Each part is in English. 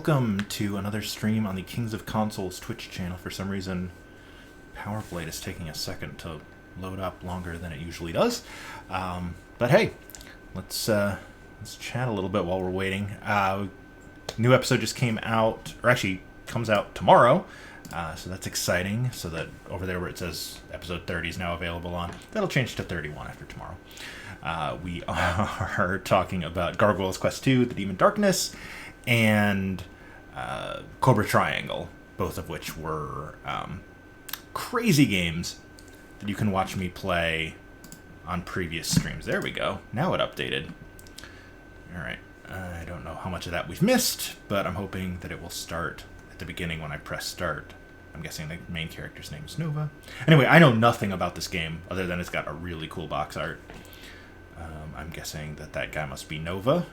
welcome to another stream on the Kings of Consoles Twitch channel. For some reason, Power Blade is taking a second to load up longer than it usually does. But hey, let's chat a little bit while we're waiting. New episode just came out, or actually comes out tomorrow, so that's exciting. So that over there where it says episode 30 is now available on, that'll change to 31 after tomorrow. We are talking about Gargoyle's Quest II, The Demon Darkness, and Cobra Triangle, both of which were crazy games that you can watch me play on previous streams. There we go. Now it updated. Alright. I don't know how much of that we've missed, but I'm hoping that it will start at the beginning when I press start. I'm guessing the main character's name is Nova. Anyway, I know nothing about this game other than it's got a really cool box art. I'm guessing that guy must be Nova.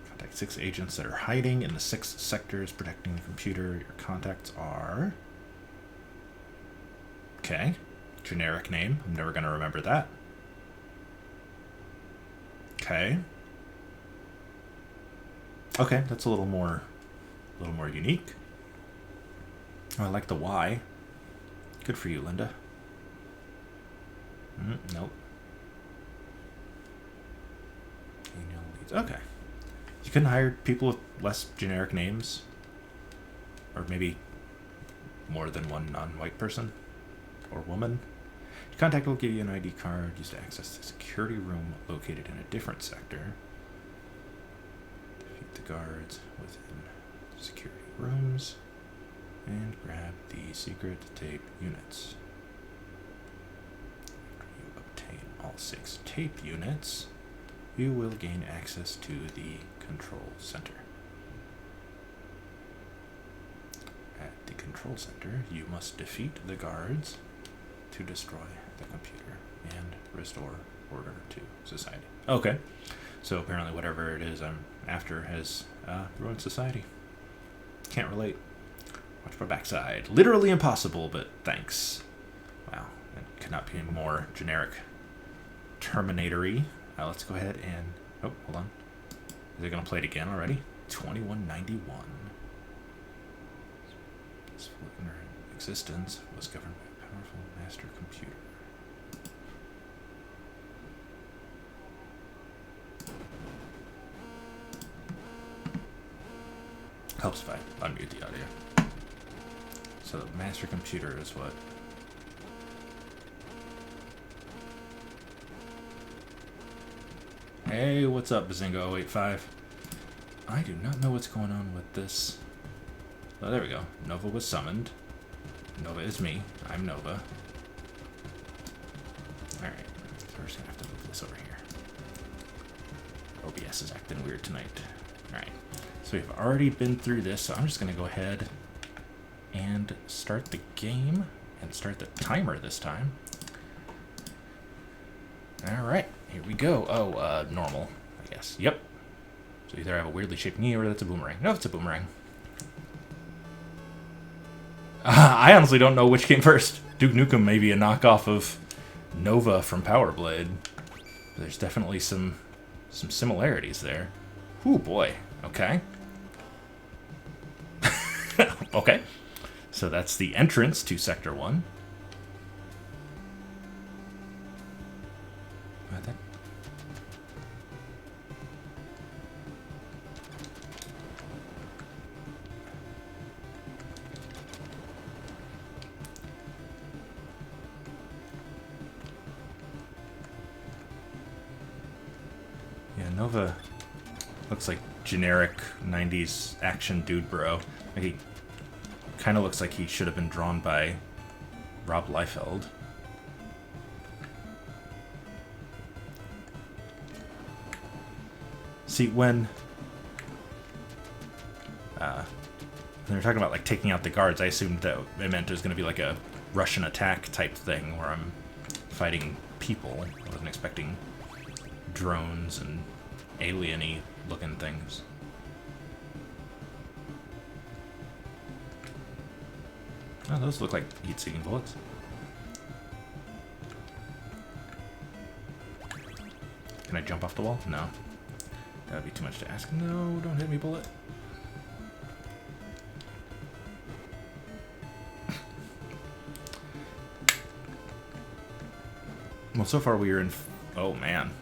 Contact 6 agents that are hiding in the 6 sectors protecting the computer. Your contacts are... Okay. Generic name. I'm never going to remember that. Okay. Okay, that's a little more unique. Oh, I like the Y. Good for you, Linda. Nope. Okay. You couldn't hire people with less generic names? Or maybe more than one non-white person? Or woman? Your contact will give you an ID card used to access the security room located in a different sector. Defeat the guards within security rooms. And grab the secret tape units. After you obtain all 6 tape units, you will gain access to the control center. At the control center, you must defeat the guards to destroy the computer and restore order to society. Okay, so apparently whatever it is I'm after has ruined society. Can't relate. Watch my backside. Literally impossible, but thanks. Wow, it could not be more generic Terminator-y. Let's go ahead and... Oh, hold on. Is it going to play it again already? 2191. This ignorant existence was governed by a powerful master computer. Helps if I unmute the audio. So the master computer is what... Hey, what's up, Bazinga085? I do not know what's going on with this. Oh, there we go. Nova was summoned. Nova is me. I'm Nova. Alright, so we're just gonna have to move this over here. OBS is acting weird tonight. Alright, so we've already been through this, so I'm just gonna go ahead and start the game and start the timer this time. Alright. Here we go. Oh, normal, I guess. Yep. So either I have a weirdly shaped knee or that's a boomerang. No, it's a boomerang. I honestly don't know which came first. Duke Nukem may be a knockoff of Nova from Power Blade. There's definitely some similarities there. Ooh, boy. Okay. Okay. So that's the entrance to Sector 1. Nova looks like generic 90s action dude bro. Like he kind of looks like he should have been drawn by Rob Liefeld. See, when they were talking about like taking out the guards, I assumed that it meant it was going to be like a Russian attack type thing where I'm fighting people. I wasn't expecting drones and alien-y looking things. Oh, those look like heat-seeking bullets. Can I jump off the wall? No. That would be too much to ask. No, don't hit me, bullet. Well, so far we are in... Oh, man.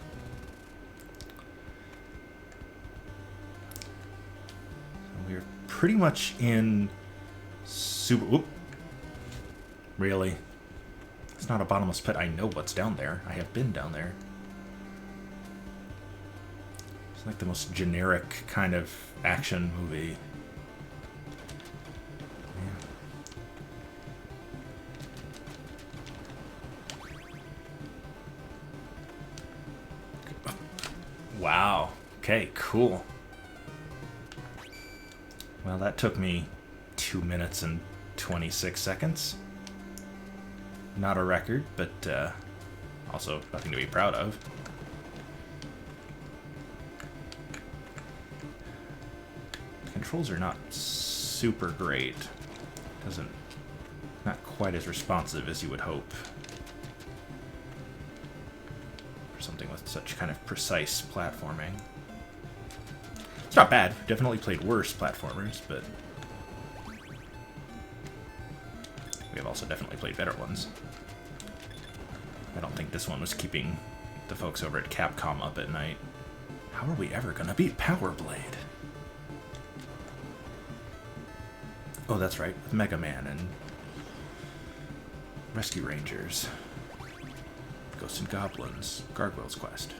So we're pretty much in... Super... Oop. Really? It's not a bottomless pit. I know what's down there. I have been down there. It's like the most generic kind of action movie. Wow. Okay, cool. Well, that took me 2 minutes and 26 seconds. Not a record, but also nothing to be proud of. The controls are not super great. Not quite as responsive as you would hope. Something with such kind of precise platforming. It's not bad. Definitely played worse platformers, but we have also definitely played better ones. I don't think this one was keeping the folks over at Capcom up at night. How are we ever gonna beat Power Blade? Oh, that's right, with Mega Man and Rescue Rangers. Ghosts and Goblins, Gargoyle's Quest.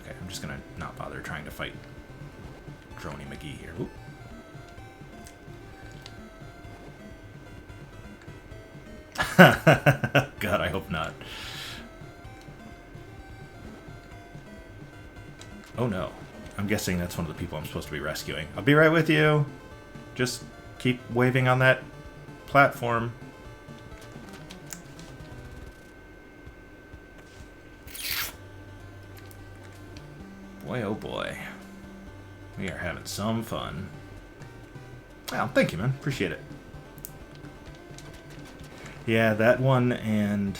Okay, I'm just gonna not bother trying to fight Droney McGee here. Oop. God, I hope not. Oh no. I'm guessing that's one of the people I'm supposed to be rescuing. I'll be right with you. Just keep waving on that platform. Boy, oh boy. We are having some fun. Well, thank you, man. Appreciate it. Yeah, that one and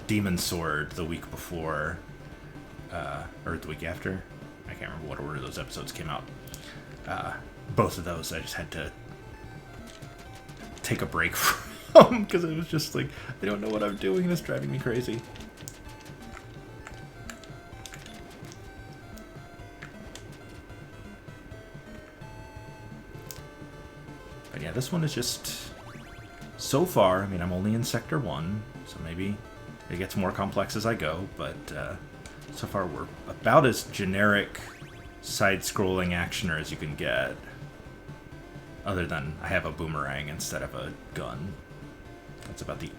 Demon Sword the week before, or the week after. I can't remember what order those episodes came out. Both of those I just had to take a break from because it was just like, I don't know what I'm doing. It's driving me crazy. But yeah, this one is just... So far, I mean, I'm only in Sector 1, so maybe it gets more complex as I go, but so far we're about as generic side-scrolling actioner as you can get. Other than I have a boomerang instead of a gun. That's about the...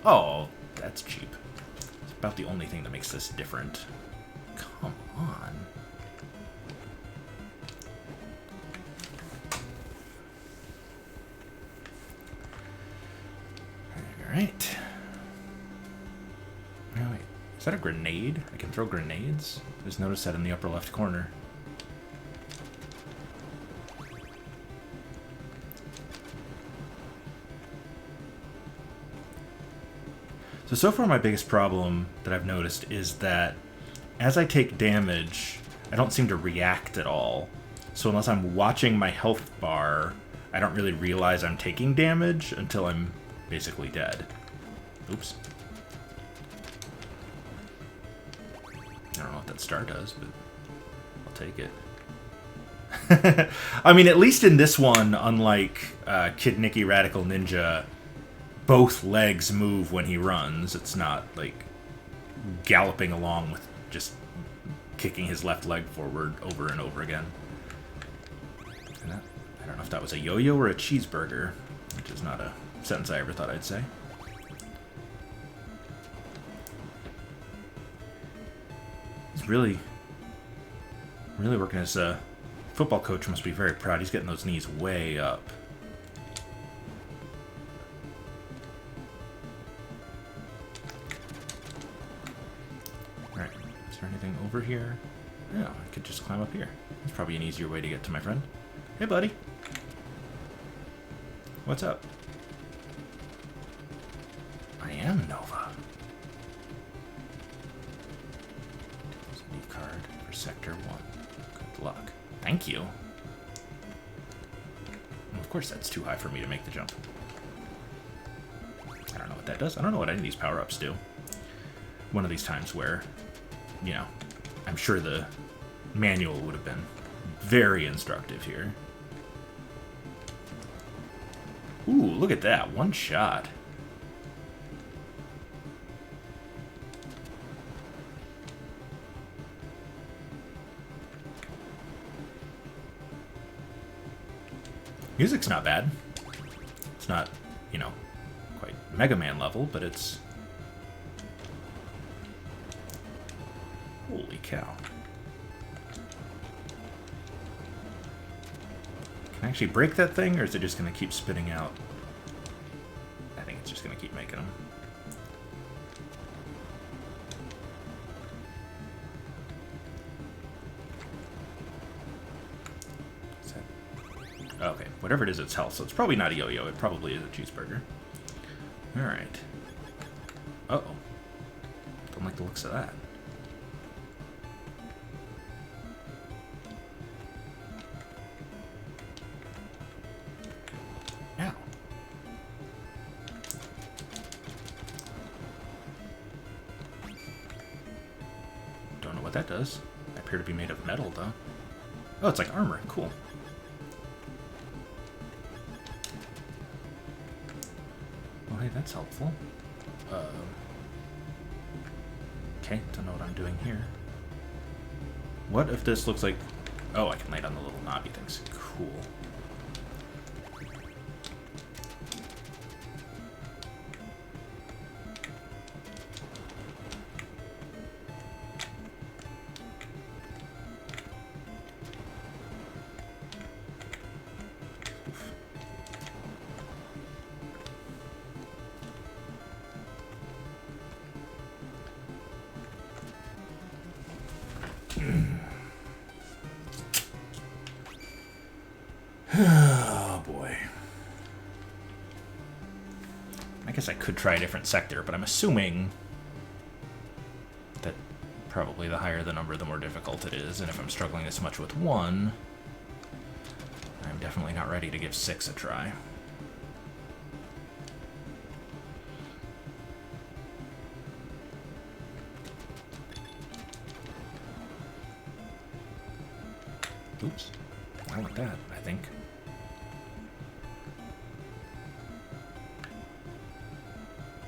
Oh, that's cheap. It's about the only thing that makes this different. Come on. Alright. Oh, wait. Is that a grenade? I can throw grenades? I just noticed that in the upper left corner. So far my biggest problem that I've noticed is that as I take damage, I don't seem to react at all. So unless I'm watching my health bar, I don't really realize I'm taking damage until I'm basically dead. Oops. I don't know what that star does, but I'll take it. I mean, at least in this one, unlike Kid Nicky Radical Ninja, both legs move when he runs. It's not like galloping along with just kicking his left leg forward over and over again. And I don't know if that was a yo-yo or a cheeseburger, which is not a sentence I ever thought I'd say. He's really working as a football coach. Must be very proud. He's getting those knees way up. Alright, is there anything over here? Yeah, I could just climb up here. It's probably an easier way to get to my friend. Hey, buddy. What's up? I am Nova. SD card for Sector 1. Good luck. Thank you. And of course that's too high for me to make the jump. I don't know what that does. I don't know what any of these power-ups do. One of these times where, you know, I'm sure the manual would have been very instructive here. Ooh, look at that. One shot. Music's not bad. It's not, you know, quite Mega Man level, but it's... Holy cow. Can I actually break that thing, or is it just going to keep spitting out? I think it's just going to keep making them. Okay, whatever it is, it's health, so it's probably not a yo-yo. It probably is a cheeseburger. Alright. Uh-oh. Don't like the looks of that. Ow. Don't know what that does. I appear to be made of metal, though. Oh, it's like armor. Cool. Hey, that's helpful. Okay, don't know what I'm doing here. What if this looks like... Oh, I can lay down the little knobby things. Cool. Oh boy. I guess I could try a different sector, but I'm assuming that probably the higher the number, the more difficult it is, and if I'm struggling this much with one, I'm definitely not ready to give 6 a try. Oops. I want that, I think.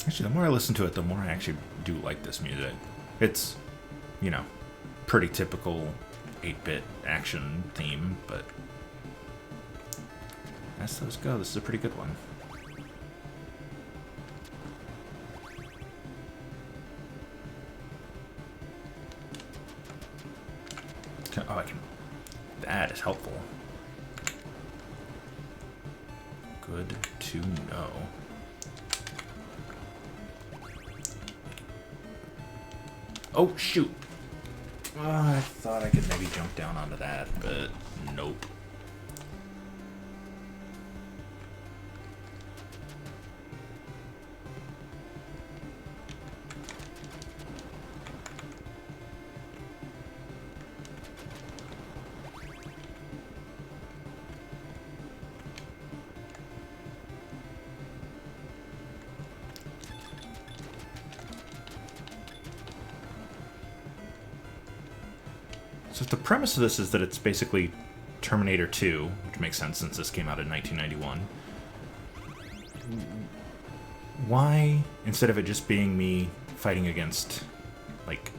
Actually, the more I listen to it, the more I actually do like this music. It's, you know, pretty typical 8-bit action theme, but as those go, this is a pretty good one. Oh, I can... That is helpful. Good to know. Oh, shoot. I thought I could maybe jump down onto that, but nope. So if the premise of this is that it's basically Terminator 2, which makes sense since this came out in 1991, why, instead of it just being me fighting against, like,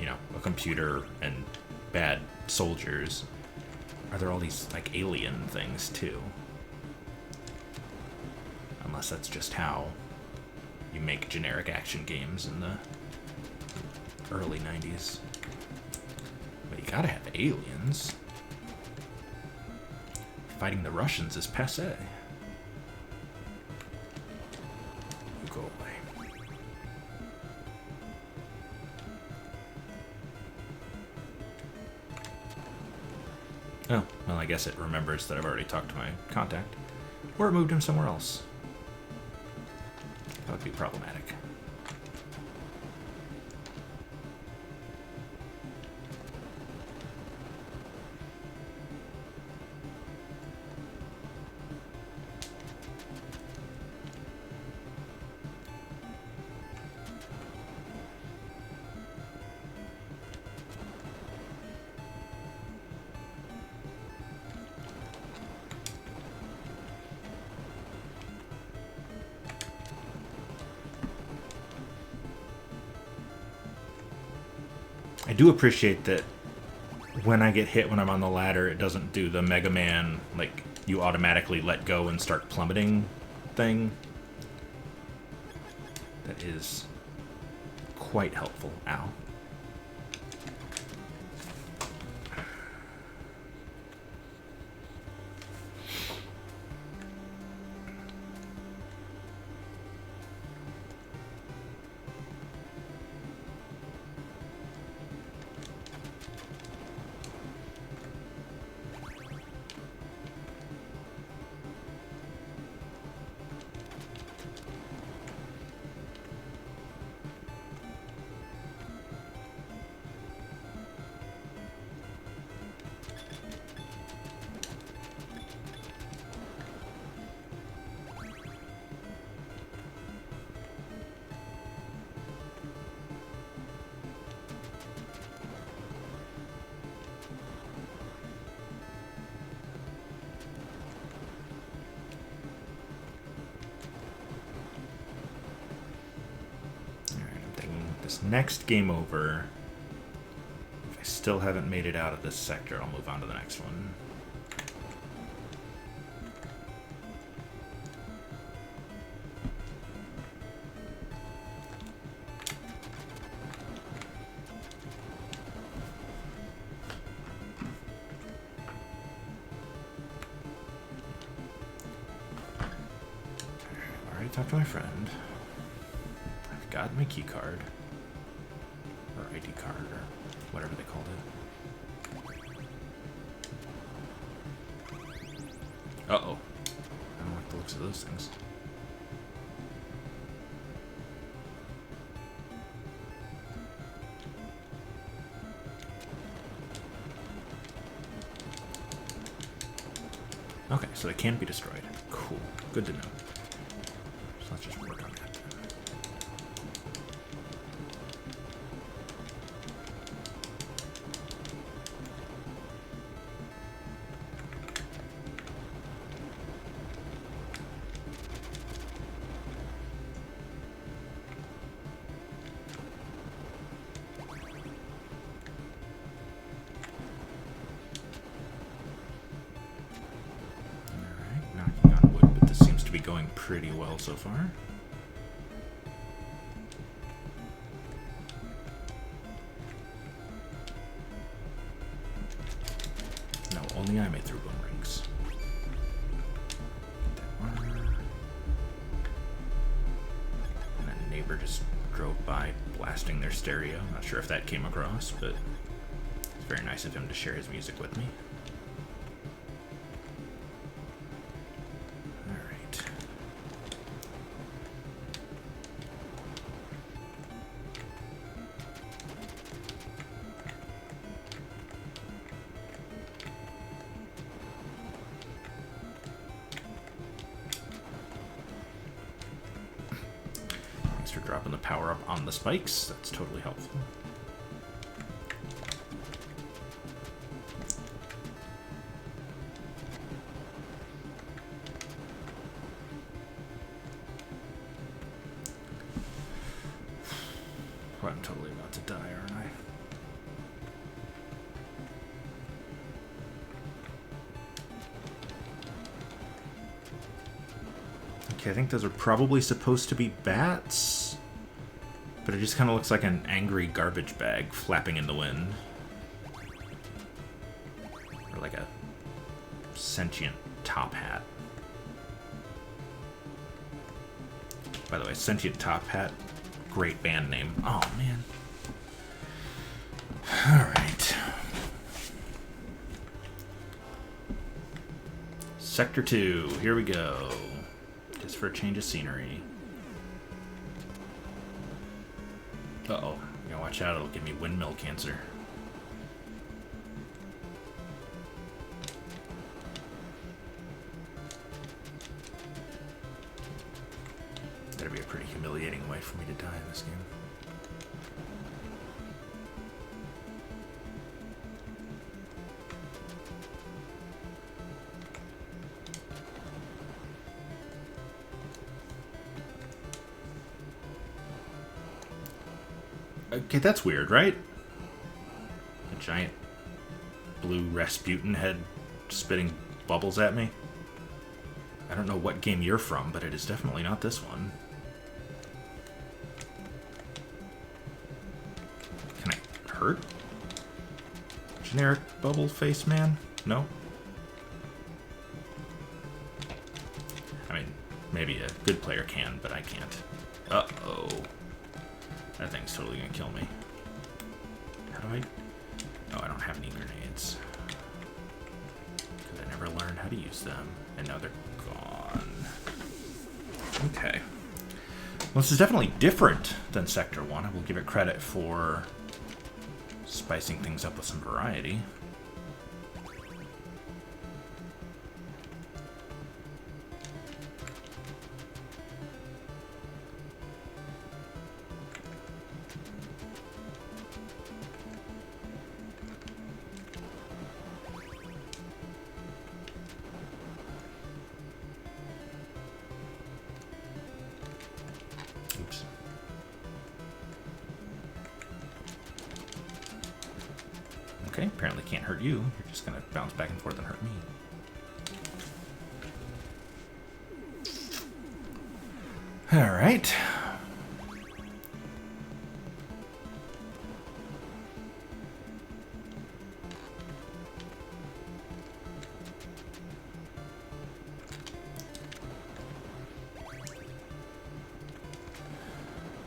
you know, a computer and bad soldiers, are there all these, like, alien things, too? Unless that's just how you make generic action games in the early 90s. But you gotta have aliens. Fighting the Russians is passé. You go away. Oh, well, I guess it remembers that I've already talked to my contact. Or it moved him somewhere else. That would be problematic. do appreciate that when I get hit when I'm on the ladder, it doesn't do the Mega Man, like, you automatically let go and start plummeting thing. That is quite helpful. Ow. This next game over, if I still haven't made it out of this sector, I'll move on to the next one. I've already talked to my friend. I've got my key card. ID card, or whatever they called it. Uh-oh. I don't like the looks of those things. Okay, so they can be destroyed. Cool. Good to know. So let's just work on that. Going pretty well so far. No, only I may throw bone rings. And a neighbor just drove by blasting their stereo. Not sure if that came across, but it's very nice of him to share his music with me. For dropping the power up on the spikes. That's totally helpful. Well, I'm totally about to die, aren't I? Okay, I think those are probably supposed to be bats, but it just kind of looks like an angry garbage bag flapping in the wind. Or like a sentient top hat. By the way, Sentient Top Hat, great band name. Oh, man. Alright. Sector 2, here we go. Just for a change of scenery. Uh-oh. You gotta watch out, it'll give me windmill cancer. That'd be a pretty humiliating way for me to die in this game. Okay, that's weird, right? giant blue Rasputin head spitting bubbles at me. I don't know what game you're from, but it is definitely not this one. Can I hurt? Generic bubble face man? No? I mean, maybe a good player can, but I can't. Uh-oh. That thing's totally gonna kill me. How do I... Oh, I don't have any grenades. Because I never learned how to use them. And now they're gone. Okay. Well, this is definitely different than Sector 1. I will give it credit for spicing things up with some variety. Oops. Okay, apparently can't hurt you. You're just gonna bounce back and forth and hurt me. Alright.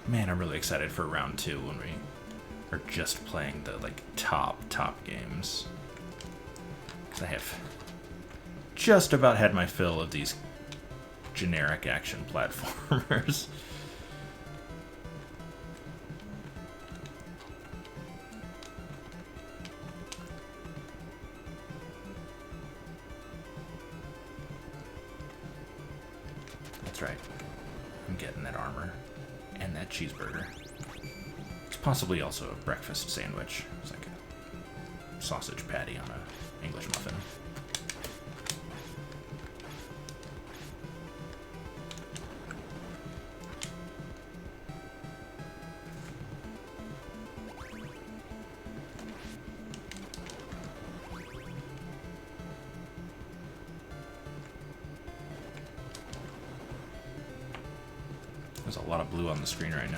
Man, I'm really excited for round 2 when we are just playing the, like, top games. Because I have just about had my fill of these generic action platformers. That's right. I'm getting that armor. And that cheeseburger. It's possibly also a breakfast sandwich. It's like a sausage patty on an English muffin. There's a lot of blue on the screen right now.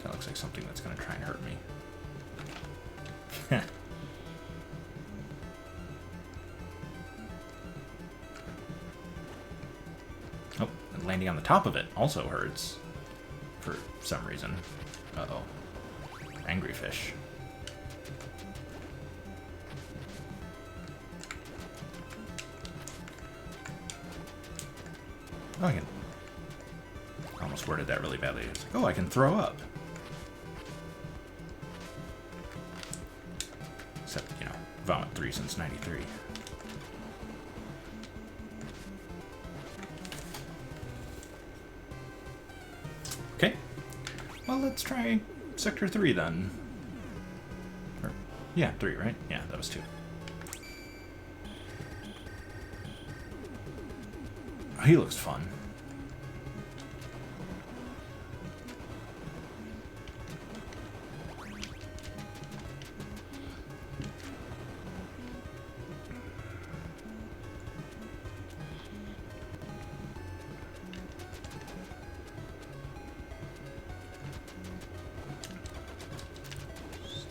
That looks like something that's going to try and hurt me. Oh, and landing on the top of it also hurts. For some reason. Uh-oh. Angry fish. Oh, I almost worded that really badly. It's like, oh, I can throw up. Except, you know, vomit 3 since 93. Okay. Well, let's try Sector 3 then. Or, yeah, 3, right? Yeah, that was 2. He looks fun.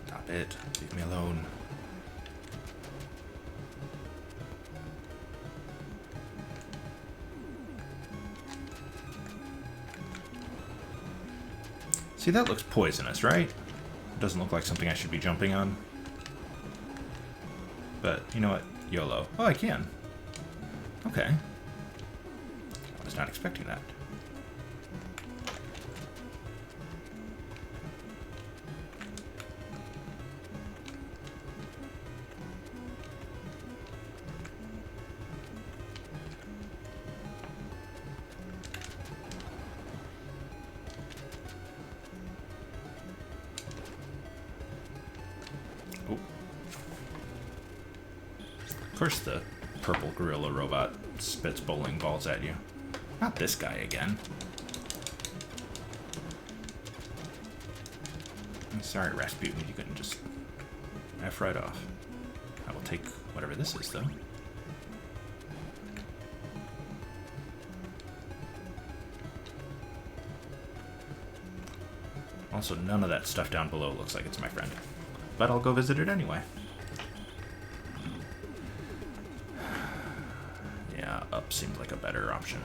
Stop it. Leave me alone. See, that looks poisonous, right? It doesn't look like something I should be jumping on. But, you know what? YOLO. Oh, I can. Okay. I was not expecting that. Of course, the purple gorilla robot spits bowling balls at you. Not this guy again. I'm sorry, Rasputin, you couldn't just F right off. I will take whatever this is, though. Also, none of that stuff down below looks like it's my friend. But I'll go visit it anyway. Yeah, up seemed like a better option.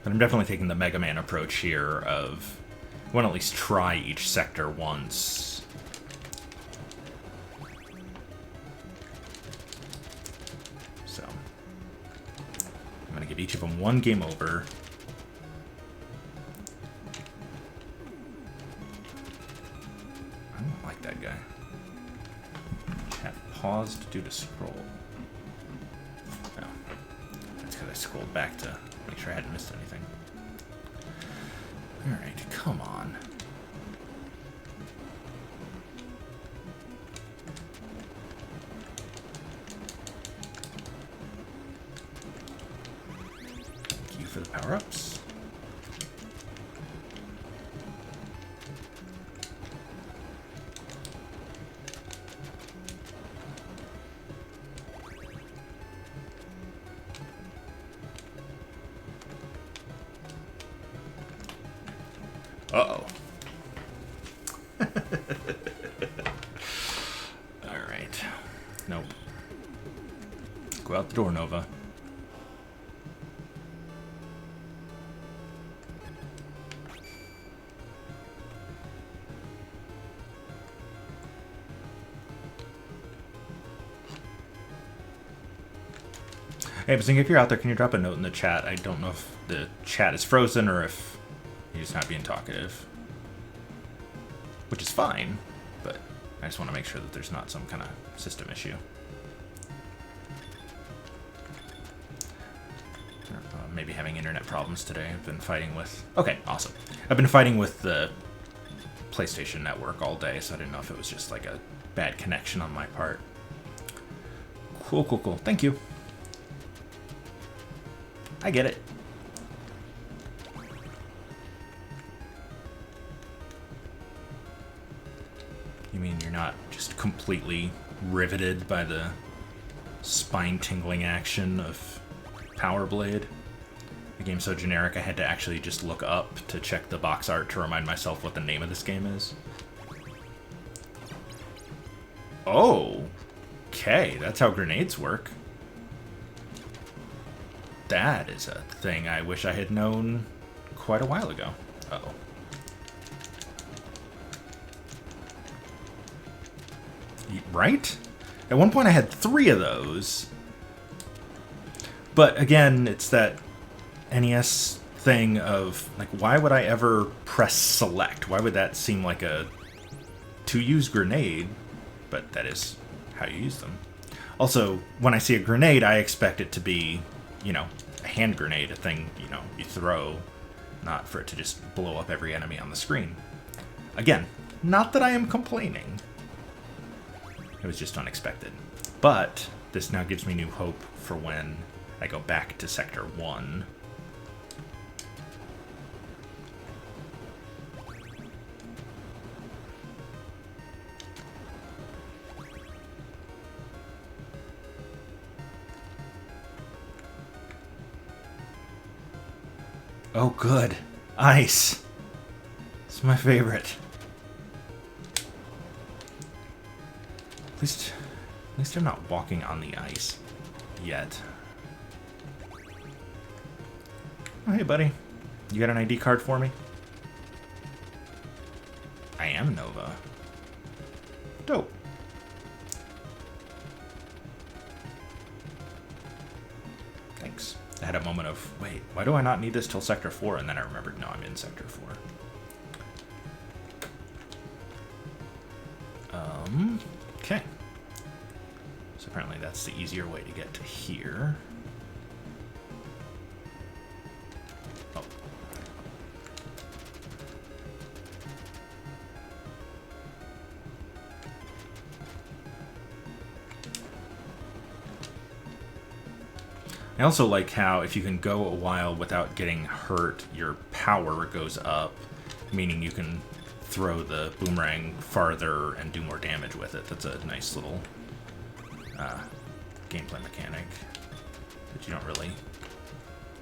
But I'm definitely taking the Mega Man approach here of, I want to at least try each sector once. So, I'm going to give each of them one game over. I don't like that guy. Chat paused due to scroll. Oh, that's because I scrolled back to make sure I hadn't missed anything. Alright, come on. Thank you for the power-ups. Uh-oh. Alright. Nope. Go out the door, Nova. Hey, Basing, if you're out there, can you drop a note in the chat? I don't know if the chat is frozen or if he's not being talkative. Which is fine, but I just want to make sure that there's not some kind of system issue. Maybe having internet problems today. I've been fighting with... Okay, awesome. I've been fighting with the PlayStation Network all day, so I didn't know if it was just like a bad connection on my part. Cool, cool, cool. Thank you. I get it. You mean you're not just completely riveted by the spine-tingling action of Power Blade? The game's so generic I had to actually just look up to check the box art to remind myself what the name of this game is. Oh! Okay, that's how grenades work. That is a thing I wish I had known quite a while ago. Uh-oh. Right? At one point I had 3 of those. But again, it's that NES thing of, like, why would I ever press select? Why would that seem like a to-use grenade? But that is how you use them. Also, when I see a grenade, I expect it to be, you know, a hand grenade, a thing, you know, you throw, not for it to just blow up every enemy on the screen. Again, not that I am complaining. It was just unexpected. But this now gives me new hope for when I go back to Sector 1. Oh, good. Ice. It's my favorite. At least I'm not walking on the ice yet. Oh, hey, buddy. You got an ID card for me? I am Nova. Dope. Thanks. I had a moment of, wait, why do I not need this till Sector 4? And then I remembered, no, I'm in Sector 4. Okay. So apparently that's the easier way to get to here. Oh. I also like how if you can go a while without getting hurt, your power goes up, meaning you can throw the boomerang farther and do more damage with it. That's a nice little gameplay mechanic that you don't really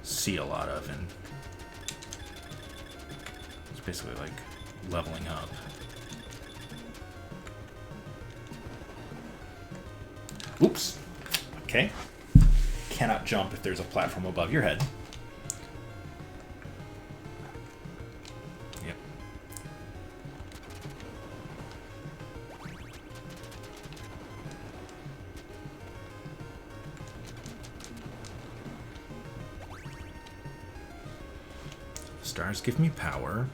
see a lot of, and it's basically like leveling up. Oops. Okay. Cannot jump if there's a platform above your head. Yep. Stars give me power.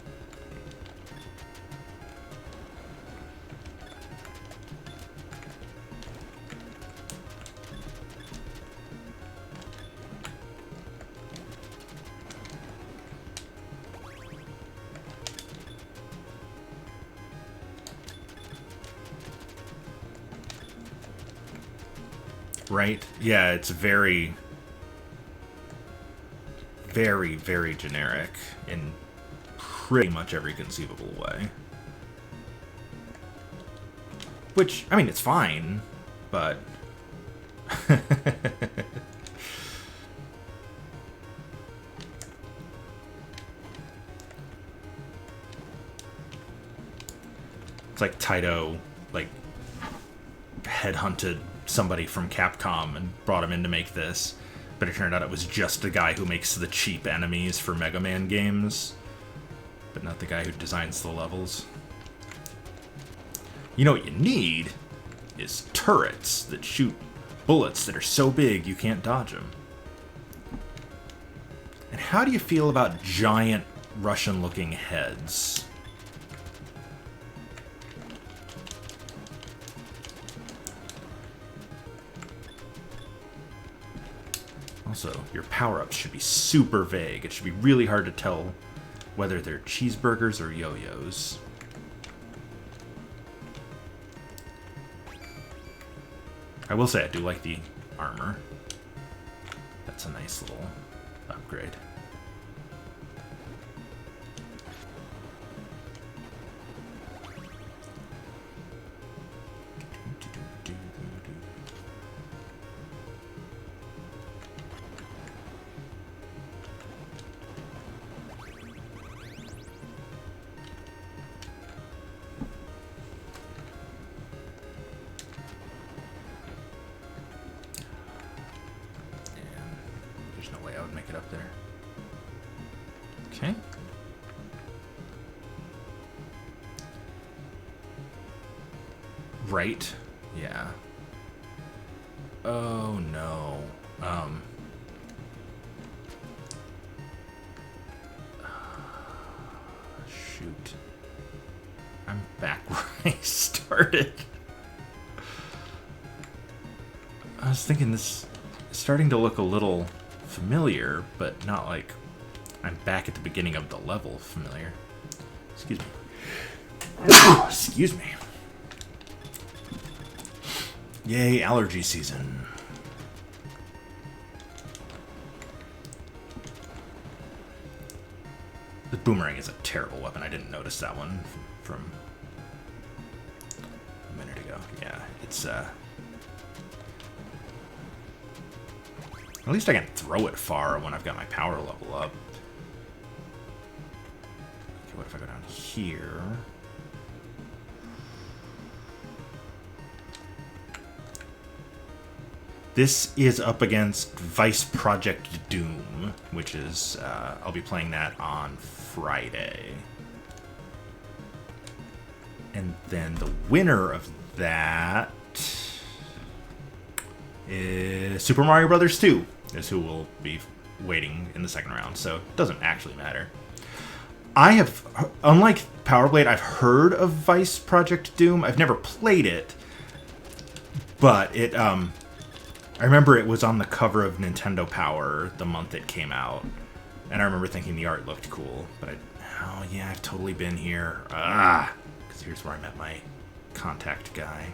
Right? Yeah, it's very, very, very generic in pretty much every conceivable way. Which, I mean, it's fine, but... It's like Taito, like, headhunted somebody from Capcom and brought him in to make this, but it turned out it was just the guy who makes the cheap enemies for Mega Man games, but not the guy who designs the levels. You know what you need is turrets that shoot bullets that are so big you can't dodge them. And how do you feel about giant Russian-looking heads? Also, your power-ups should be super vague. It should be really hard to tell whether they're cheeseburgers or yo-yos. I will say I do like the armor. That's a nice little upgrade. Right? Yeah. Oh no. Shoot. I'm back where I started. I was thinking this is starting to look a little familiar, but not like I'm back at the beginning of the level familiar. Excuse me. Excuse me. Yay, allergy season. The boomerang is a terrible weapon. I didn't notice that one from a minute ago. Yeah, it's at least I can throw it far when I've got my power level up. Okay, what if I go down here? This is up against Vice Project Doom, which is, I'll be playing that on Friday. And then the winner of that is Super Mario Bros. 2, is who will be waiting in the second round, so it doesn't actually matter. I have, unlike Power Blade, I've heard of Vice Project Doom. I've never played it, but it, I remember it was on the cover of Nintendo Power the month it came out, and I remember thinking the art looked cool, but oh yeah, I've totally been here. Because here's where I met my contact guy.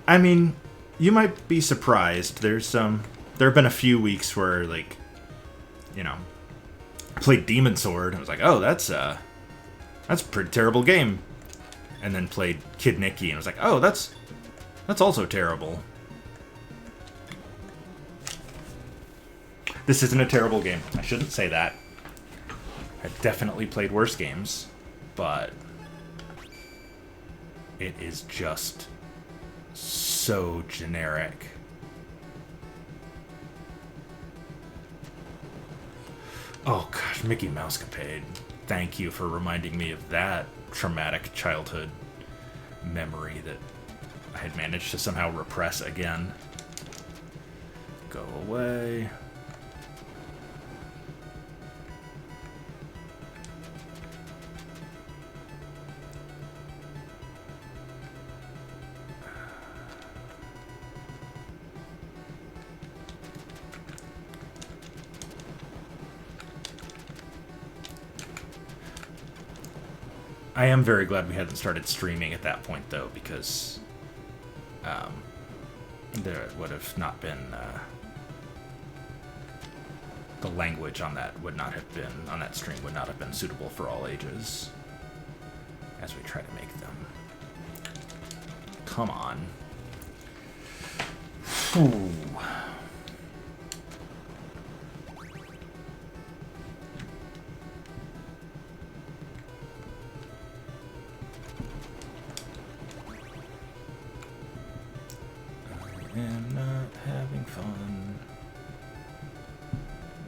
I mean, you might be surprised. There have been a few weeks where, like, you know, I played Demon Sword. I was like, oh, that's a pretty terrible game. And then played Kid Nicky, and I was like, oh, that's also terrible. This isn't a terrible game. I shouldn't say that. I've definitely played worse games, but it is just so generic. Oh gosh, Mickey Mousecapade. Thank you for reminding me of that traumatic childhood memory that I had managed to somehow repress again. Go away. I am very glad we hadn't started streaming at that point, though, because there would have not been... the language on that would not have been... on that stream would not have been suitable for all ages, as we try to make them. Come on. Whew. I'm not having fun.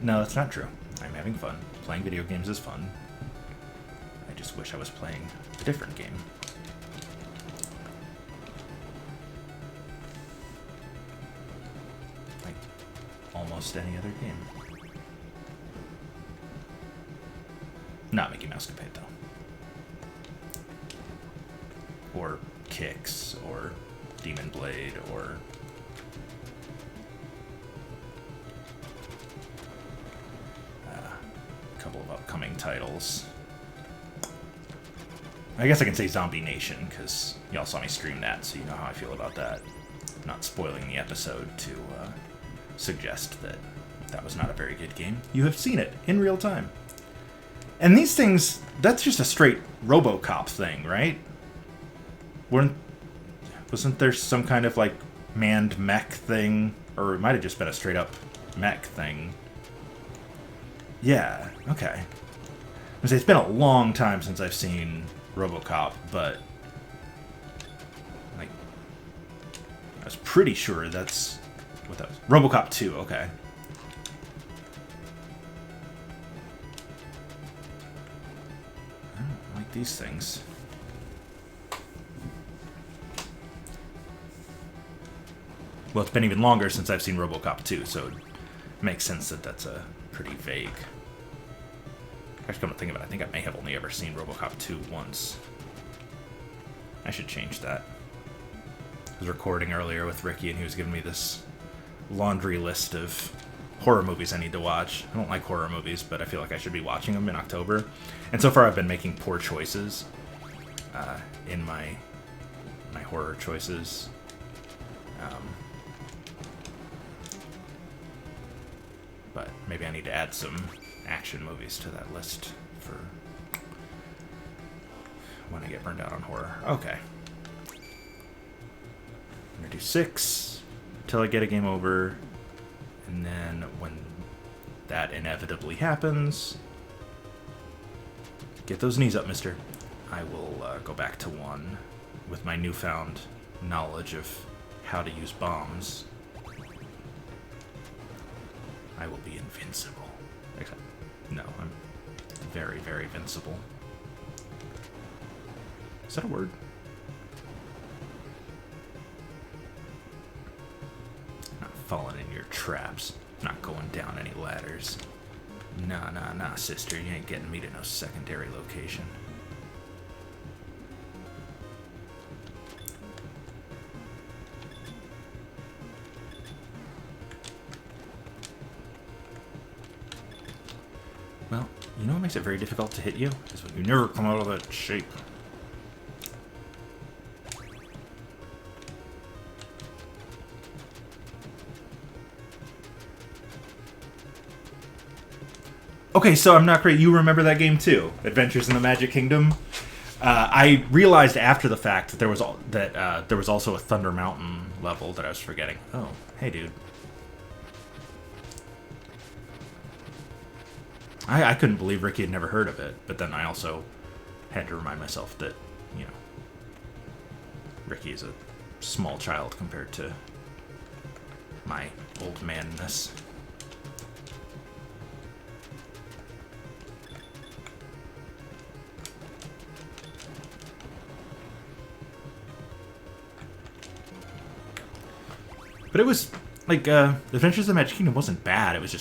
No, that's not true. I'm having fun. Playing video games is fun. I just wish I was playing a different game. Like almost any other game. Not Mickey Mousecapade, though. Or Kicks, or Demon Blade, or... couple of upcoming titles. I guess I can say Zombie Nation, because y'all saw me stream that, so you know how I feel about that. I'm not spoiling the episode to suggest that that was not a very good game. You have seen it in real time. And these things, that's just a straight RoboCop thing, right? Wasn't there some kind of, like, manned mech thing? Or it might have just been a straight-up mech thing. Yeah, okay. It's been a long time since I've seen RoboCop, but... like... I was pretty sure that's what that was. RoboCop 2, okay. I don't like these things. Well, it's been even longer since I've seen RoboCop 2, so it makes sense that that's a pretty vague. Actually, come to think of it, I think I may have only ever seen RoboCop 2 once. I should change that. I was recording earlier with Ricky, and he was giving me this laundry list of horror movies I need to watch. I don't like horror movies, but I feel like I should be watching them in October. And so far, I've been making poor choices in my horror choices. But maybe I need to add some action movies to that list for when I get burned out on horror. Okay. I'm gonna do 6 until I get a game over, and then when that inevitably happens, get those knees up, mister. I will go back to 1 with my newfound knowledge of how to use bombs. I will be invincible. Except, no, I'm very, very invincible. Is that a word? Not falling in your traps. Not going down any ladders. Nah, sister. You ain't getting me to no secondary location. Well, you know what makes it very difficult to hit you? Is when you never come out of that shape. Okay, so I'm not crazy. You remember that game too, Adventures in the Magic Kingdom. I realized after the fact that there was also a Thunder Mountain level that I was forgetting. Oh, hey, dude. I couldn't believe Ricky had never heard of it, but then I also had to remind myself that, you know, Ricky is a small child compared to my old manness. But it was like Adventures of the Magic Kingdom wasn't bad. It was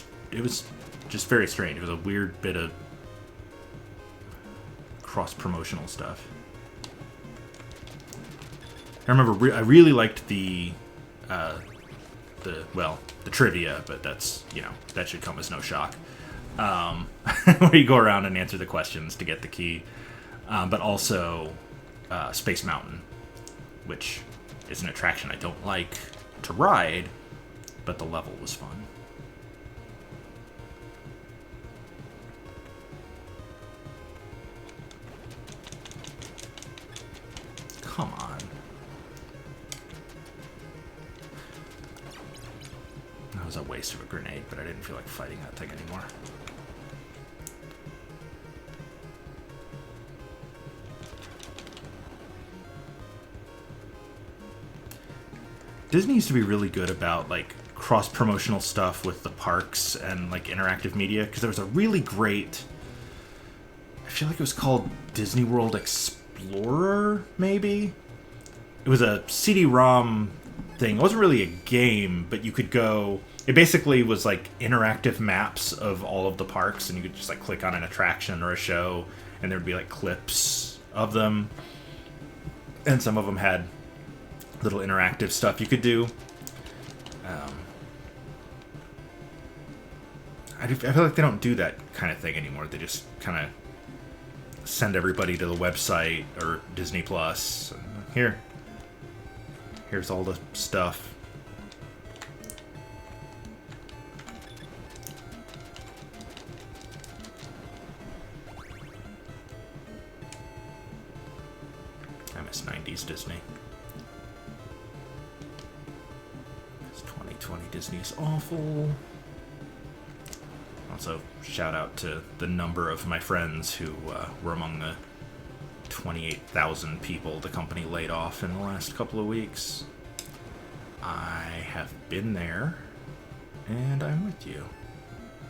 just very strange. It was a weird bit of cross-promotional stuff. I remember I really liked the trivia, but that's, you know, that should come as no shock. Where you go around and answer the questions to get the key, but also Space Mountain, which is an attraction I don't like to ride, but the level was fun. Come on. That was a waste of a grenade, but I didn't feel like fighting that thing anymore. Disney used to be really good about, like, cross-promotional stuff with the parks and, like, interactive media, because there was a really great... I feel like it was called Disney World Explorer, maybe? It was a CD-ROM thing. It wasn't really a game, but you could go... It basically was, like, interactive maps of all of the parks, and you could just, like, click on an attraction or a show, and there'd be, like, clips of them. And some of them had little interactive stuff you could do. I feel like they don't do that kind of thing anymore. They just kind of send everybody to the website or Disney Plus. Here's all the stuff. I miss 90s Disney. 2020 Disney is awful. Also, shout out to the number of my friends who were among the 28,000 people the company laid off in the last couple of weeks. I have been there, and I'm with you.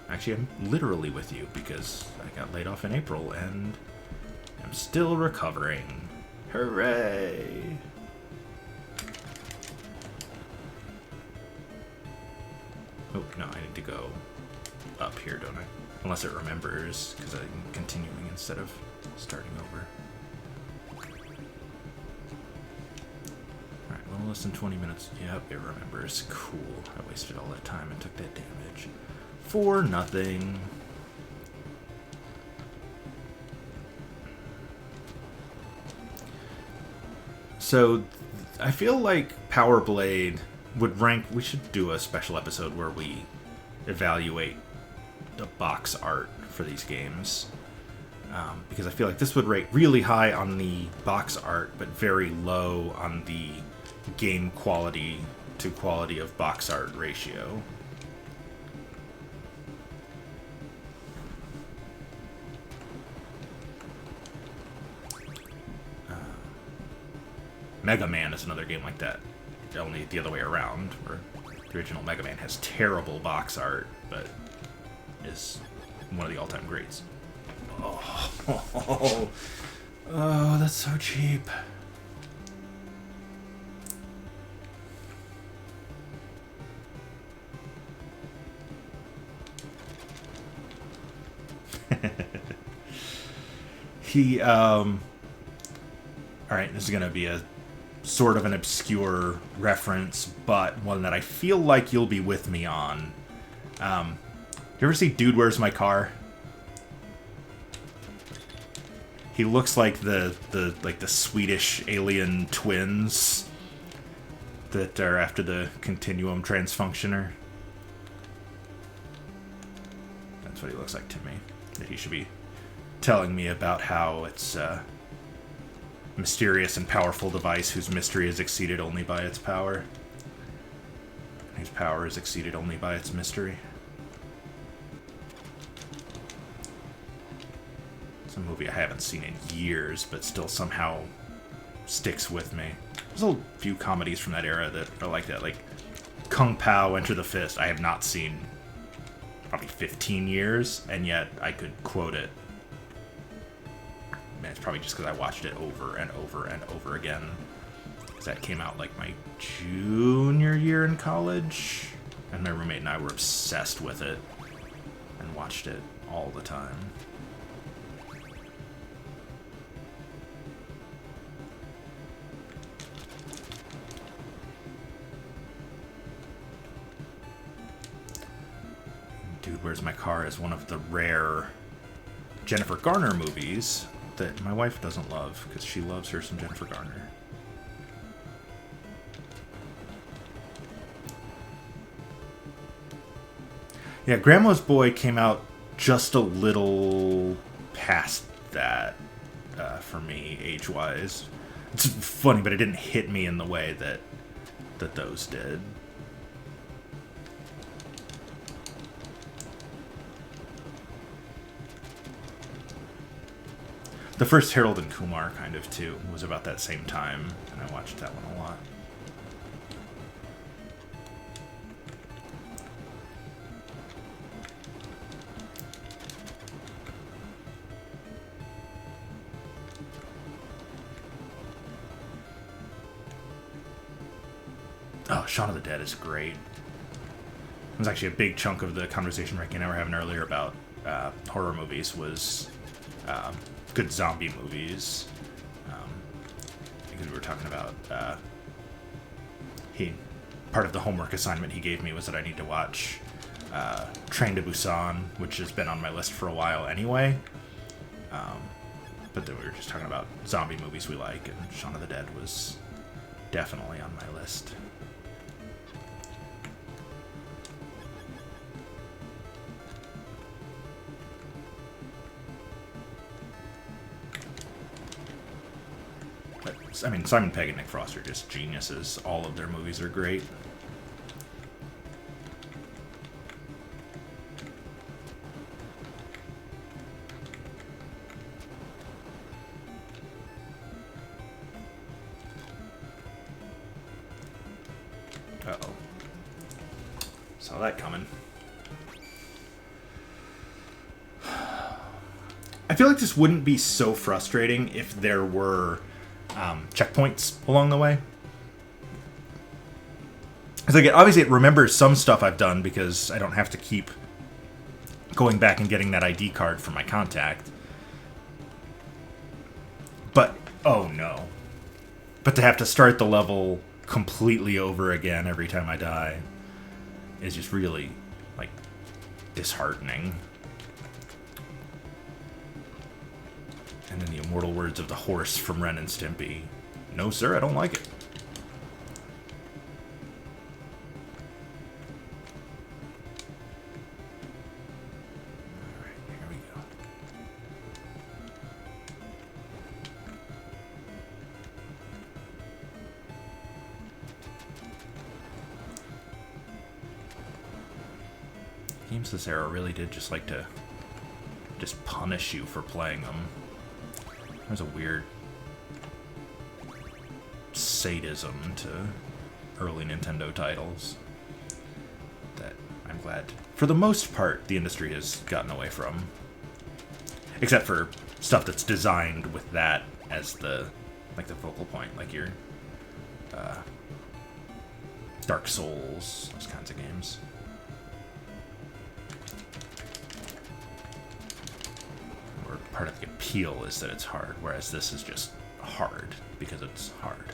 Actually, I'm literally with you, because I got laid off in April, and I'm still recovering. Hooray! Oh, no, I need to go up here, don't I? Unless it remembers, because I'm continuing instead of starting over. Alright, a little less than 20 minutes. Yep, it remembers. Cool. I wasted all that time and took that damage. For nothing. So, I feel like Power Blade would rank... We should do a special episode where we evaluate the box art for these games. Because I feel like this would rate really high on the box art, but very low on the game quality to quality of box art ratio. Mega Man is another game like that. Only the other way around, where the original Mega Man has terrible box art, but is one of the all-time greats. Oh, that's so cheap. Alright, this is gonna be a sort of an obscure reference, but one that I feel like you'll be with me on. You ever see Dude, Where's My Car? He looks like the Swedish alien twins that are after the Continuum Transfunctioner. That's what he looks like to me. that he should be telling me about how it's a mysterious and powerful device whose mystery is exceeded only by its power. Whose power is exceeded only by its mystery. It's a movie I haven't seen in years, but still somehow sticks with me. There's a few comedies from that era that are like that, like Kung Pao, Enter the Fist. I have not seen probably 15 years, and yet I could quote it. Man, it's probably just because I watched it over and over and over again. Because that came out like my junior year in college, and my roommate and I were obsessed with it and watched it all the time. Dude, Where's My Car is one of the rare Jennifer Garner movies that my wife doesn't love, because she loves her some Jennifer Garner. Yeah, Grandma's Boy came out just a little past that for me, age-wise. It's funny, but it didn't hit me in the way that those did. The first Harold and Kumar, kind of, too, was about that same time, and I watched that one a lot. Oh, Shaun of the Dead is great. It was actually a big chunk of the conversation Ricky and I were having earlier about horror movies was good zombie movies. Because we were talking about part of the homework assignment he gave me was that I need to watch Train to Busan, which has been on my list for a while anyway. But then we were just talking about zombie movies we like, and Shaun of the Dead was definitely on my list. I mean, Simon Pegg and Nick Frost are just geniuses. All of their movies are great. Uh-oh. Saw that coming. I feel like this wouldn't be so frustrating if there were checkpoints along the way. Because again, obviously it remembers some stuff I've done because I don't have to keep going back and getting that ID card from my contact. But, oh no. But to have to start the level completely over again every time I die is just really, like, disheartening. And in the immortal words of the horse from Ren and Stimpy, no sir, I don't like it. Alright, here we go. Games this era really did just like to just punish you for playing them. There's a weird sadism to early Nintendo titles that I'm glad, for the most part, the industry has gotten away from. Except for stuff that's designed with that as the focal point, like your Dark Souls, those kinds of games. Part of the appeal is that it's hard, whereas this is just hard because it's hard.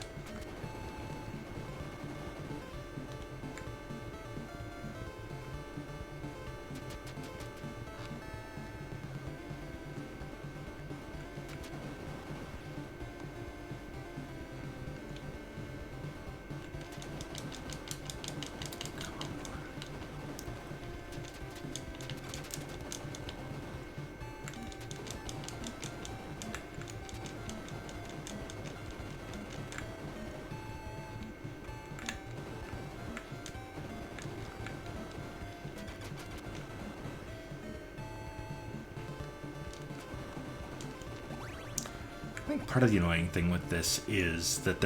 think part of the annoying thing with this is that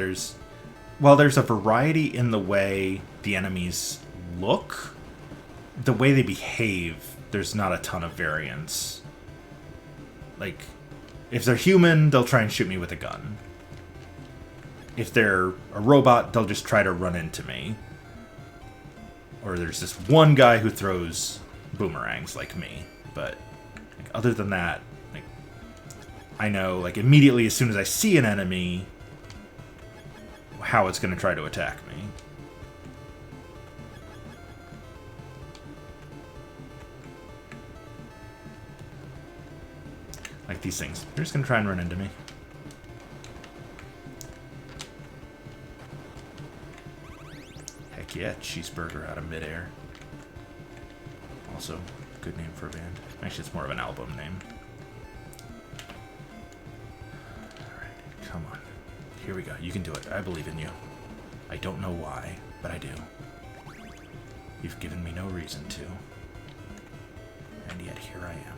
while there's a variety in the way the enemies look, the way they behave, there's not a ton of variance. Like, if they're human, they'll try and shoot me with a gun. If they're a robot, they'll just try to run into me. Or there's this one guy who throws boomerangs like me. But like, other than that, like, I know, like, immediately as soon as I see an enemy, how it's going to try to attack me. Like these things. They're just going to try and run into me. Heck yeah, cheeseburger out of midair. Also, good name for a band. Actually, it's more of an album name. Alright, come on. Here we go. You can do it. I believe in you. I don't know why, but I do. You've given me no reason to. And yet here I am.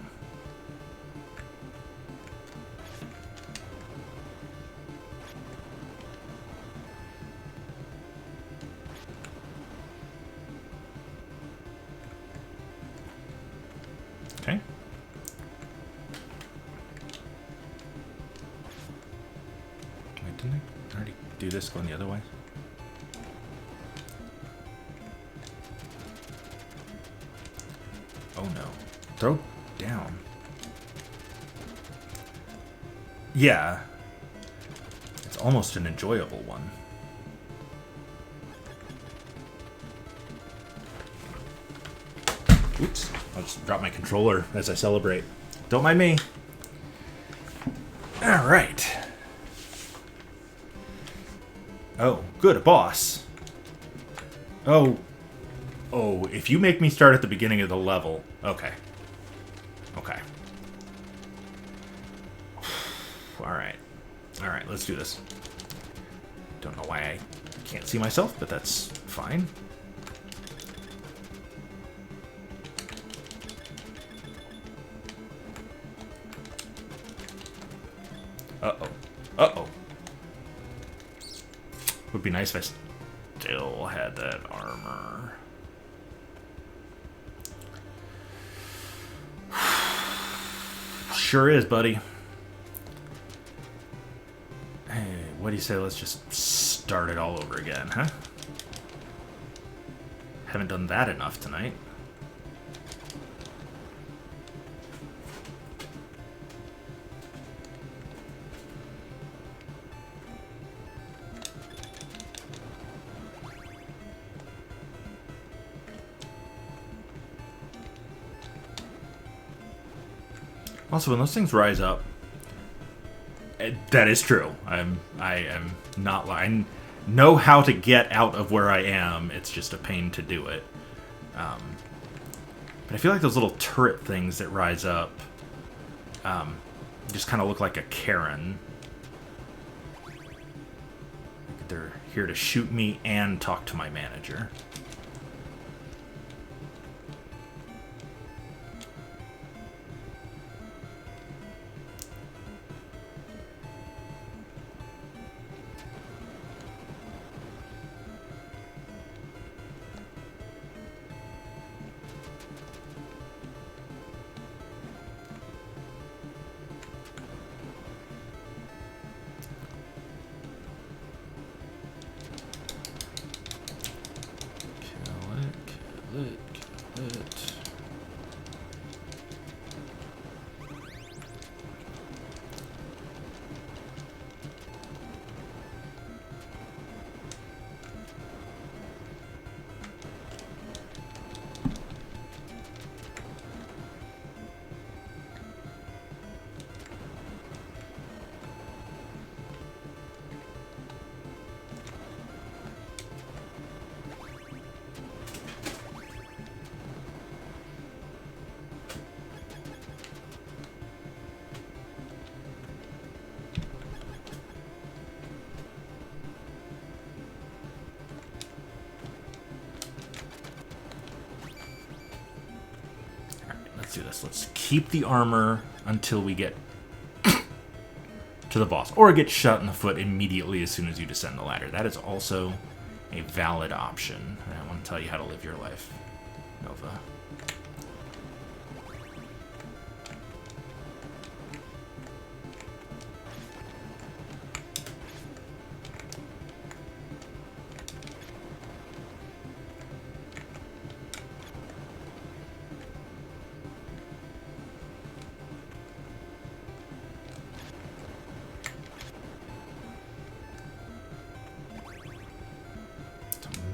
Okay. Wait, didn't I already do this going the other way? Oh no. Throw down. Yeah. It's almost an enjoyable one. Oops. I'll just drop my controller as I celebrate. Don't mind me. Alright. Oh, good, a boss. Oh. Oh, if you make me start at the beginning of the level. Okay. Okay. Alright. Alright, let's do this. Don't know why I can't see myself, but that's fine. Uh-oh. Uh-oh. Would be nice if I still had that armor. Sure is, buddy. Hey, what do you say? Let's just start it all over again, huh? Haven't done that enough tonight. Also, when those things rise up, that is true. I am not lying. I know how to get out of where I am. It's just a pain to do it. But I feel like those little turret things that rise up just kind of look like a Karen. They're here to shoot me and talk to my manager. Kill it. Let's do this. Let's keep the armor until we get to the boss, or get shot in the foot immediately as soon as you descend the ladder. That is also a valid option. I want to tell you how to live your life, Nova.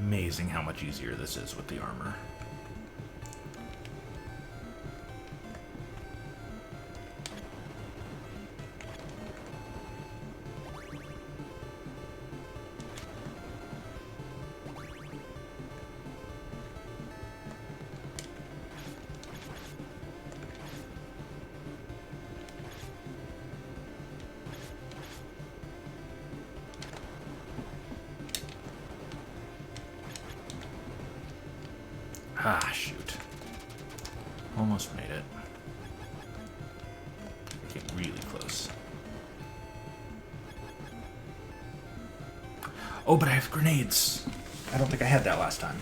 Amazing how much easier this is with the armor. Ah, shoot. Almost made it. Get really close. Oh, but I have grenades. I don't think I had that last time.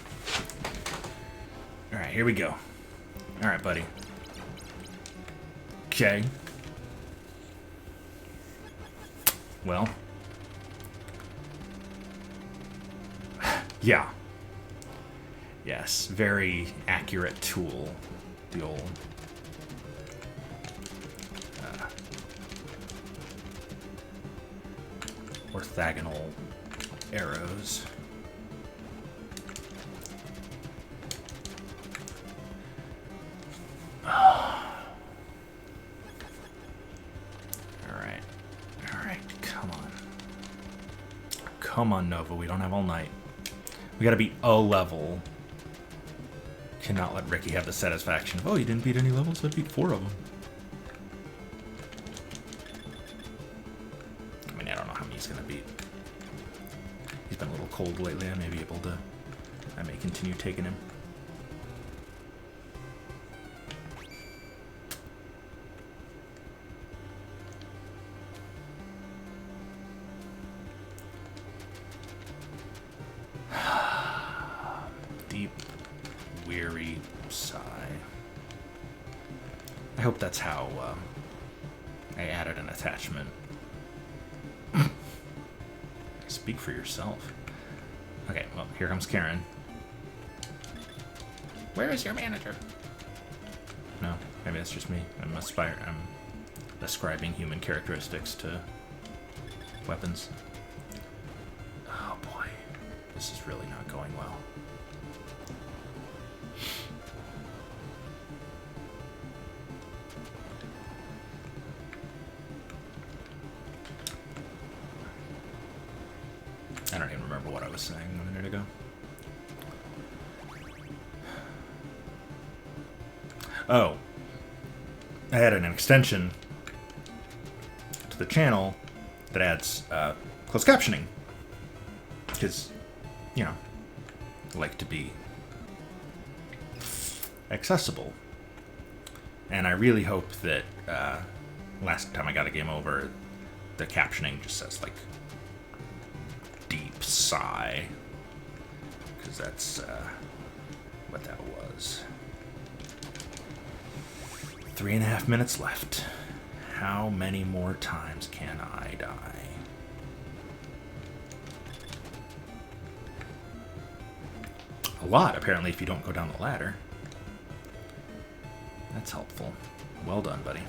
Alright, here we go. Alright, buddy. Okay. Well. Yeah. Yes, very accurate tool. The old orthogonal arrows. Alright. Alright, come on. Come on, Nova, we don't have all night. We gotta beat a level. Cannot let Ricky have the satisfaction of, oh, you didn't beat any levels? I beat 4 of them. I mean, I don't know how many he's going to beat. He's been a little cold lately. I may be able to... I may continue taking him. Deep, weary sigh. I hope that's how I added an attachment. Speak for yourself. Okay, well, here comes Karen. Where is your manager? No, maybe that's just me. I'm ascribing human characteristics to weapons. Oh boy, this is really not going well. I don't even remember what I was saying a minute ago. Oh. I added an extension to the channel that adds closed captioning. Because, you know, I like to be accessible. And I really hope that last time I got a game over, the captioning just says, like, deep sigh, because that's what that was. 3.5 minutes left. How many more times can I die? A lot, apparently, if you don't go down the ladder. That's helpful. Well done, buddy.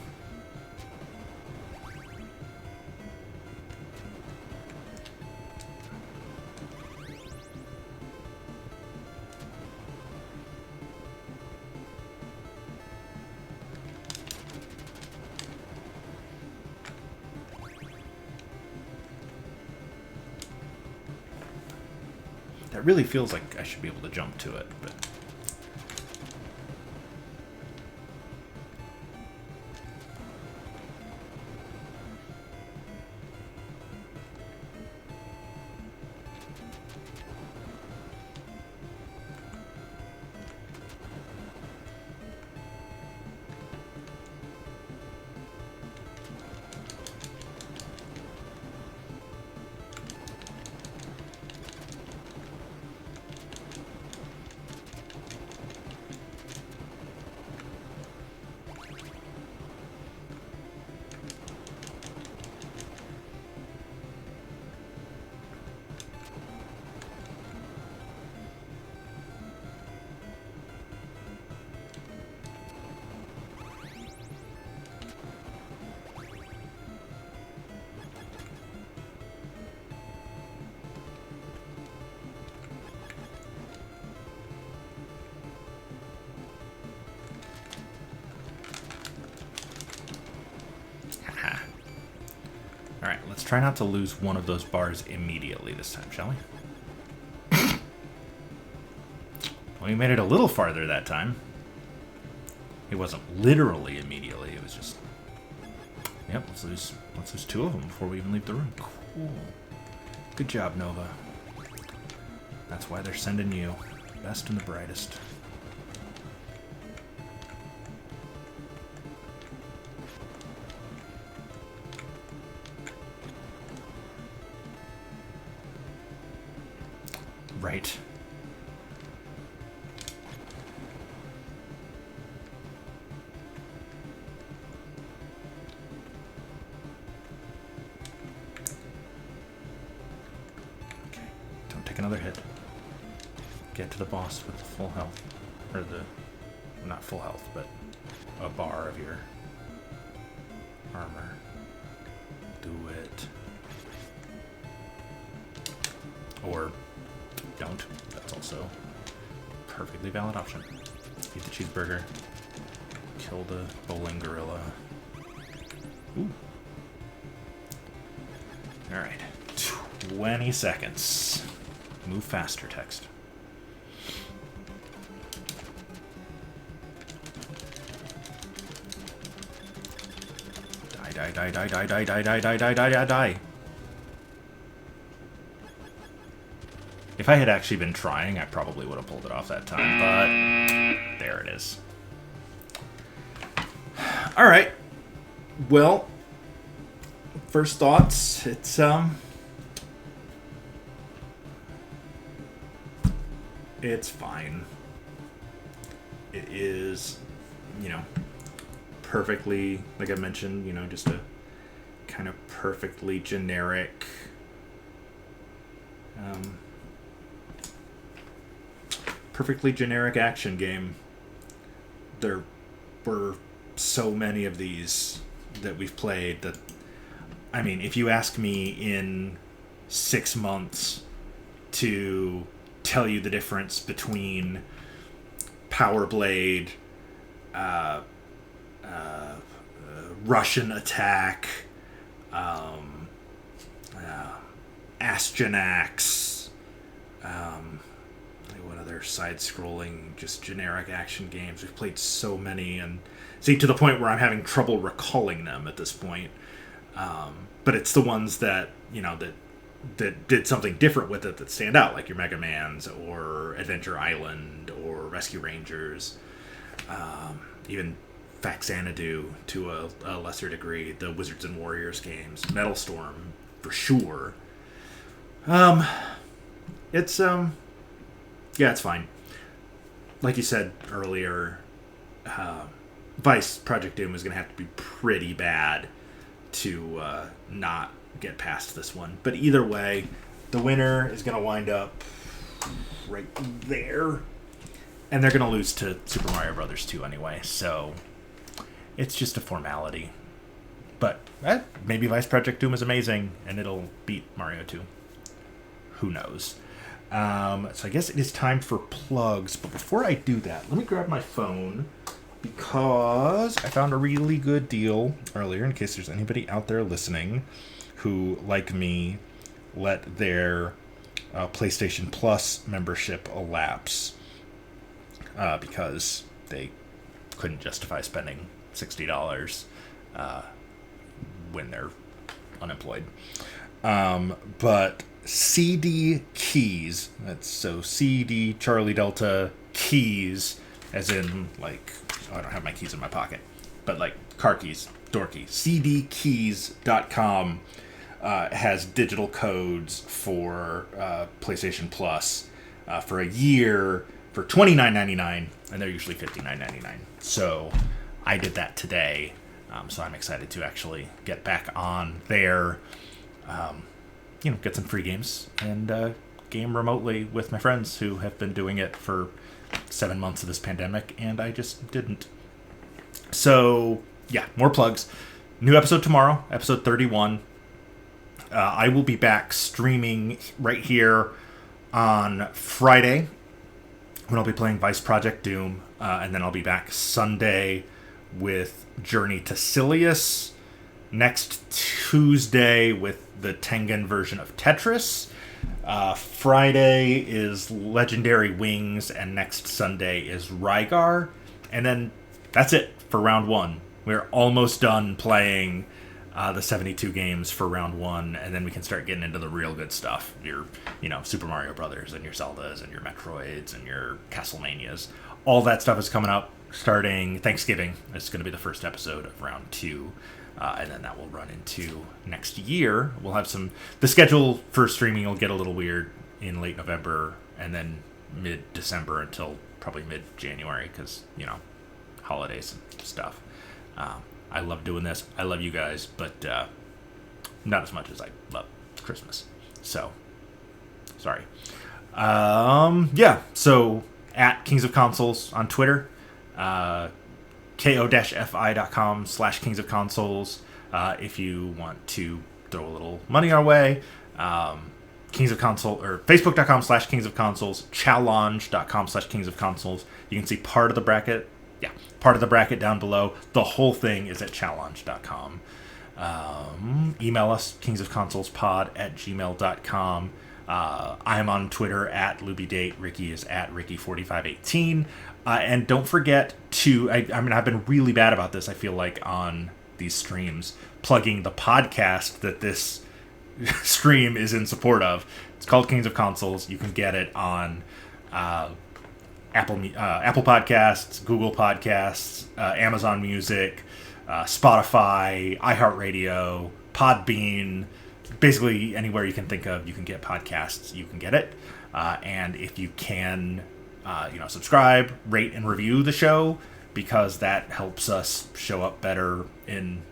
It really feels like I should be able to jump to it, but... Let's try not to lose one of those bars immediately this time, shall we? Well, we made it a little farther that time. It wasn't literally immediately, it was just... Yep, let's lose 2 of them before we even leave the room. Cool. Good job, Nova. That's why they're sending you. Best and the brightest. Right. Okay, don't take another hit. Get to the boss with the full health. Or the... not full health, but a bar of your armor. Do it. Or don't. That's also a perfectly valid option. Eat the cheeseburger. Kill the bowling gorilla. Ooh. Alright. 20 seconds. Move faster, text. Die, die, die, die, die, die, die, die, die, die, die, die. If I had actually been trying, I probably would have pulled it off that time, but there it is. Alright. Well, first thoughts, it's fine. It is, you know, perfectly, like I mentioned, you know, just a kind of perfectly generic action game. There were so many of these that we've played that, I mean, if you ask me in 6 months to tell you the difference between Power Blade, Russian Attack, Astyanax, what other side-scrolling, just generic action games. We've played so many, and see, to the point where I'm having trouble recalling them at this point. But it's the ones that, you know, that did something different with it that stand out, like your Mega Mans, or Adventure Island, or Rescue Rangers, even Faxanadu to a lesser degree, the Wizards and Warriors games, Metal Storm, for sure. It's, yeah, it's fine. Like you said earlier, Vice Project Doom is going to have to be pretty bad to not get past this one. But either way, the winner is going to wind up right there. And they're going to lose to Super Mario Brothers 2 anyway, so it's just a formality. But maybe Vice Project Doom is amazing, and it'll beat Mario 2. Who knows? So I guess it is time for plugs. But before I do that, let me grab my phone, because I found a really good deal earlier, in case there's anybody out there listening who, like me, let their PlayStation Plus membership elapse because they couldn't justify spending $60 when they're unemployed. But CD Keys, that's so CD Charlie Delta Keys, as in, like, I don't have my keys in my pocket, but like car keys, door keys. cdkeys.com has digital codes for PlayStation Plus for a year for $29.99, and they're usually $59.99. So I did that today, so I'm excited to actually get back on there, you know, get some free games and game remotely with my friends who have been doing it for 7 months of this pandemic, and I just didn't. So yeah, more plugs. New episode tomorrow, episode 31. I will be back streaming right here on Friday when I'll be playing Vice Project Doom, and then I'll be back Sunday with Journey to Silius, next Tuesday with the Tengen version of Tetris. Friday is Legendary Wings, and next Sunday is Rygar. And then that's it for round one. We're almost done playing the 72 games for round one, and then we can start getting into the real good stuff. Your, Super Mario Brothers and your Zeldas and your Metroids and your Castlevanias. All that stuff is coming up starting Thanksgiving. It's going to be the first episode of round two. And then that will run into next year. We'll have the schedule for streaming will get a little weird in late November and then mid-December until probably mid-January because, holidays and stuff. I love doing this. I love you guys, but not as much as I love Christmas. So, sorry. So at Kings of Consoles on Twitter, ko-fi.com/Kings of Consoles if you want to throw a little money our way. Kings of Console or Facebook.com/Kings of Consoles, challenge.com/Kings of Consoles. You can see part of the bracket. Yeah, part of the bracket down below. The whole thing is at challenge.com. Email us, kingsofconsolespod@gmail.com. I'm on Twitter at LubyDate. Ricky is at Ricky4518. And don't forget to, I've been really bad about this, I feel like, on these streams, plugging the podcast that this stream is in support of. It's called Kings of Consoles. You can get it on Apple Podcasts, Google Podcasts, Amazon Music, Spotify, iHeartRadio, Podbean. Basically, anywhere you can think of, you can get podcasts, you can get it. And if you can, subscribe, rate, and review the show, because that helps us show up better in,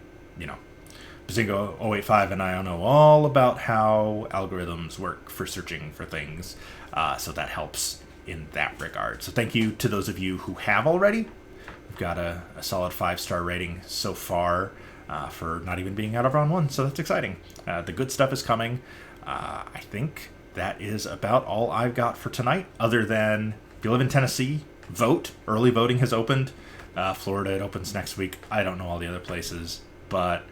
Bazinga 085 and I know all about how algorithms work for searching for things. So that helps in that regard. So thank you to those of you who have already. We've got a solid 5-star rating so far. For not even being out of round one, so that's exciting. The good stuff is coming. I think that is about all I've got for tonight, other than if you live in Tennessee, vote. Early voting has opened. Florida, it opens next week. I don't know all the other places, but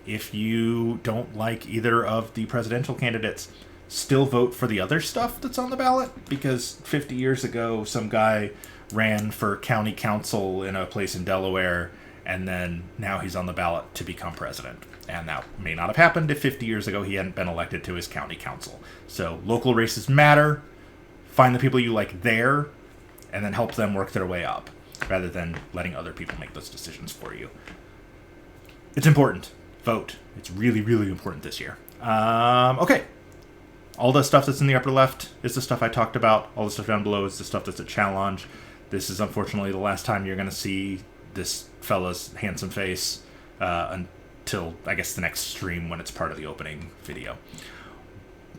if you don't like either of the presidential candidates, still vote for the other stuff that's on the ballot, because 50 years ago, some guy ran for county council in a place in Delaware, and then now he's on the ballot to become president. And that may not have happened if 50 years ago he hadn't been elected to his county council. So local races matter. Find the people you like there, and then help them work their way up, rather than letting other people make those decisions for you. It's important. Vote. It's really, really important this year. Okay. All the stuff that's in the upper left is the stuff I talked about. All the stuff down below is the stuff that's a challenge. This is unfortunately the last time you're going to see this fella's handsome face until, I guess, the next stream when it's part of the opening video.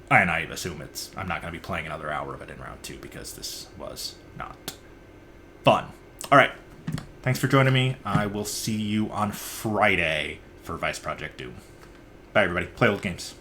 And I assume I'm not going to be playing another hour of it in round two, because this was not fun. All right. Thanks for joining me. I will see you on Friday for Vice Project Doom. Bye, everybody. Play old games.